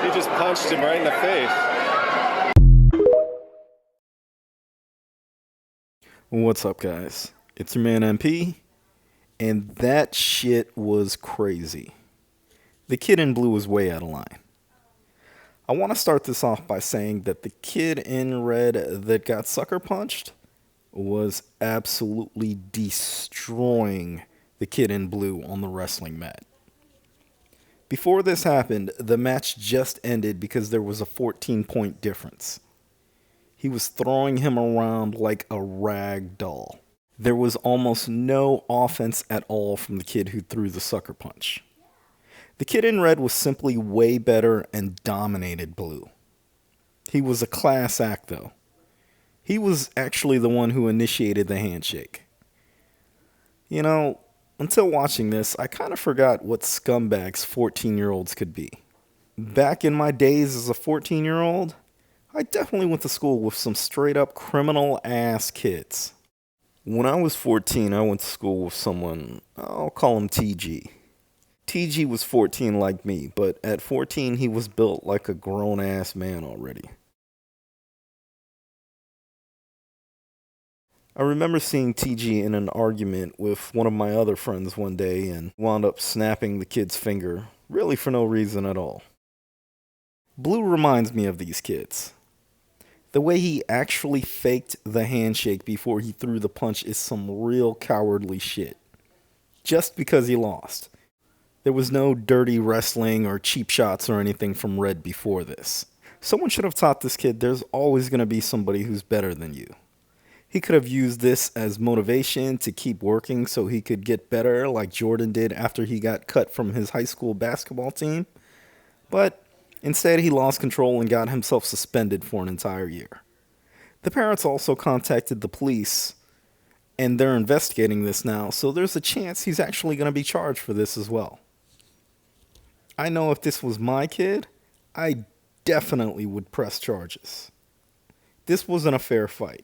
He just punched him right in the face. What's up, guys? It's your man MP, and that shit was crazy. The kid in blue was way out of line. I want to start this off by saying that the kid in red that got sucker punched was absolutely destroying the kid in blue on the wrestling mat. Before this happened, the match just ended because there was a 14-point difference. He was throwing him around like a rag doll. There was almost no offense at all from the kid who threw the sucker punch. The kid in red was simply way better and dominated blue. He was a class act, though. He was actually the one who initiated the handshake. You know, until watching this, I kind of forgot what scumbags 14-year-olds could be. Back in my days as a 14-year-old, I definitely went to school with some straight-up criminal-ass kids. When I was 14, I went to school with someone, I'll call him TG. TG was 14 like me, but at 14, he was built like a grown-ass man already. I remember seeing TG in an argument with one of my other friends one day and wound up snapping the kid's finger, really for no reason at all. Blue reminds me of these kids. The way he actually faked the handshake before he threw the punch is some real cowardly shit. Just because he lost. There was no dirty wrestling or cheap shots or anything from Red before this. Someone should have taught this kid there's always going to be somebody who's better than you. He could have used this as motivation to keep working so he could get better like Jordan did after he got cut from his high school basketball team. But instead, he lost control and got himself suspended for an entire year. The parents also contacted the police, and they're investigating this now, so there's a chance he's actually going to be charged for this as well. I know if this was my kid, I definitely would press charges. This wasn't a fair fight.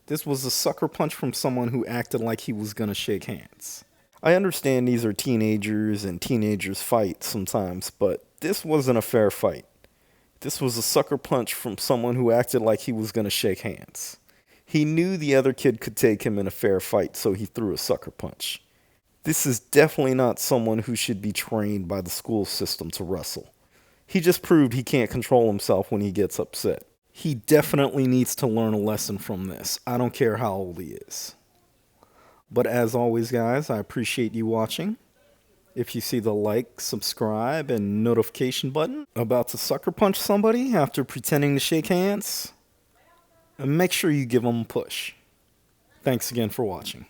This was a sucker punch from someone who acted like he was going to shake hands. I understand these are teenagers and teenagers fight sometimes, but this wasn't a fair fight. This was a sucker punch from someone who acted like he was going to shake hands. He knew the other kid could take him in a fair fight, so he threw a sucker punch. This is definitely not someone who should be trained by the school system to wrestle. He just proved he can't control himself when he gets upset. He definitely needs to learn a lesson from this. I don't care how old he is. But as always, guys, I appreciate you watching. If you see the like, subscribe, and notification button about to sucker punch somebody after pretending to shake hands, make sure you give them a push. Thanks again for watching.